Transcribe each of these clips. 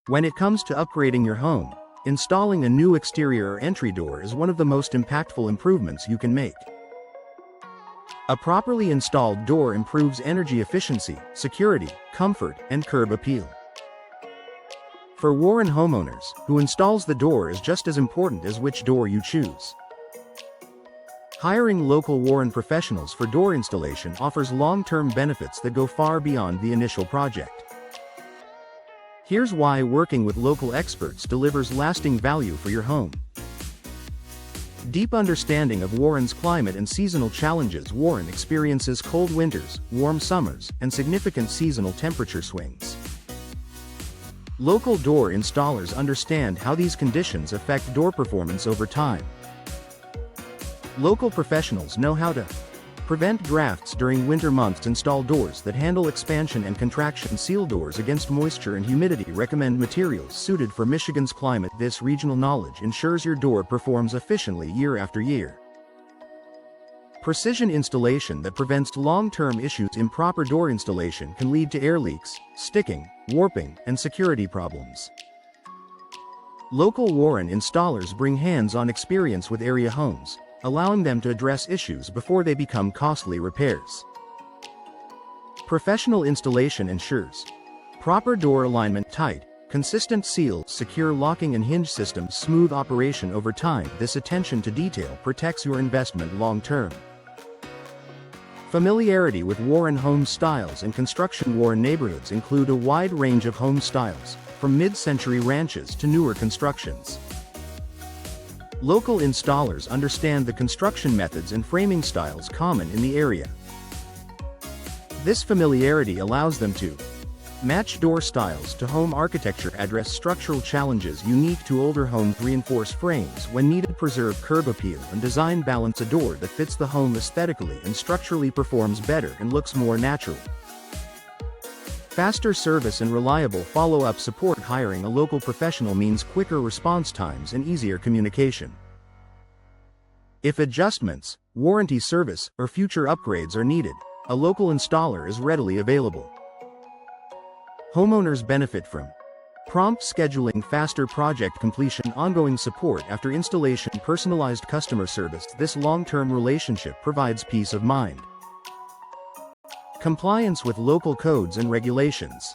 When it comes to upgrading your home, installing a new exterior or entry door is one of the most impactful improvements you can make. A properly installed door improves energy efficiency, security, comfort, and curb appeal. For Warren homeowners, who installs the door is just as important as which door you choose. Hiring local Warren professionals for door installation offers long-term benefits that go far beyond the initial project. Here's why working with local experts delivers lasting value for your home. Deep understanding of Warren's climate and seasonal challenges. Warren experiences cold winters, warm summers, and significant seasonal temperature swings. Local door installers understand how these conditions affect door performance over time. Local professionals know how to prevent drafts during winter months. Install doors that handle expansion and contraction. Seal doors against moisture and humidity. Recommend materials suited for Michigan's climate. This regional knowledge ensures your door performs efficiently year after year. Precision installation that prevents long-term issues. Improper door installation can lead to air leaks, sticking, warping, and security problems. Local Warren installers bring hands-on experience with area homes, allowing them to address issues before they become costly repairs. Professional installation ensures proper door alignment, tight, consistent seals, secure locking and hinge systems, smooth operation over time. This attention to detail protects your investment long-term. Familiarity with Warren home styles and construction. Warren neighborhoods include a wide range of home styles, from mid-century ranches to newer constructions. Local installers understand the construction methods and framing styles common in the area. This familiarity allows them to match door styles to home architecture, address structural challenges unique to older homes, reinforce frames when needed, preserve curb appeal, and design balance a door that fits the home aesthetically and structurally, performs better and looks more natural. Faster service and reliable follow-up support. Hiring a local professional means quicker response times and easier communication. If adjustments, warranty service, or future upgrades are needed, a local installer is readily available. Homeowners benefit from prompt scheduling, faster project completion, ongoing support after installation, personalized customer service. This long-term relationship provides peace of mind. Compliance with local codes and regulations.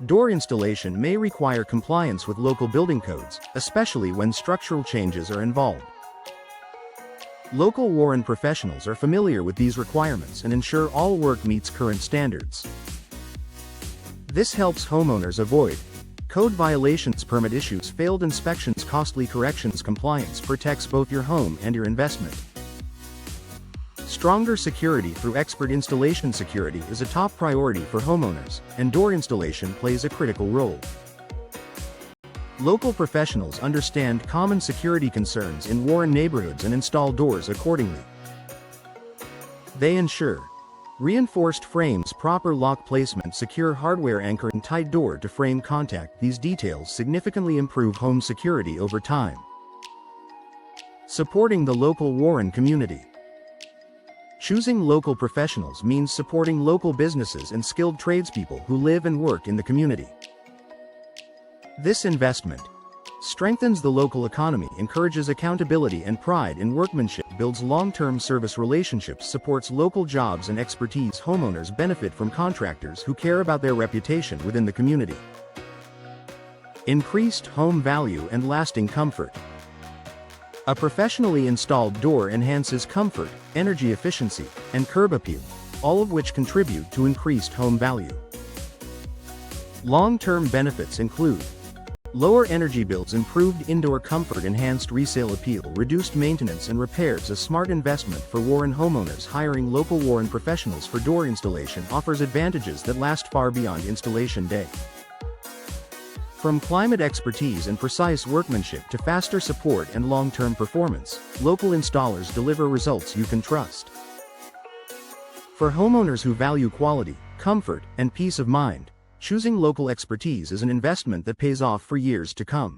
Door installation may require compliance with local building codes, especially when structural changes are involved. Local Warren professionals are familiar with these requirements and ensure all work meets current standards. This helps homeowners avoid code violations, permit issues, failed inspections, costly corrections. Compliance protects both your home and your investment. Stronger security through expert installation. Security is a top priority for homeowners, and door installation plays a critical role. Local professionals understand common security concerns in Warren neighborhoods and install doors accordingly. They ensure reinforced frames, proper lock placement, secure hardware anchor, and tight door-to-frame contact. These details significantly improve home security over time. Supporting the local Warren community. Choosing local professionals means supporting local businesses and skilled tradespeople who live and work in the community. This investment strengthens the local economy, encourages accountability and pride in workmanship, builds long-term service relationships, supports local jobs and expertise. Homeowners benefit from contractors who care about their reputation within the community. Increased home value and lasting comfort. A professionally installed door enhances comfort, energy efficiency, and curb appeal, all of which contribute to increased home value. Long-term benefits include lower energy bills, improved indoor comfort, enhanced resale appeal, reduced maintenance and repairs. A smart investment for Warren homeowners. Hiring local Warren professionals for door installation offers advantages that last far beyond installation day. From climate expertise and precise workmanship to faster support and long-term performance, local installers deliver results you can trust. For homeowners who value quality, comfort, and peace of mind, choosing local expertise is an investment that pays off for years to come.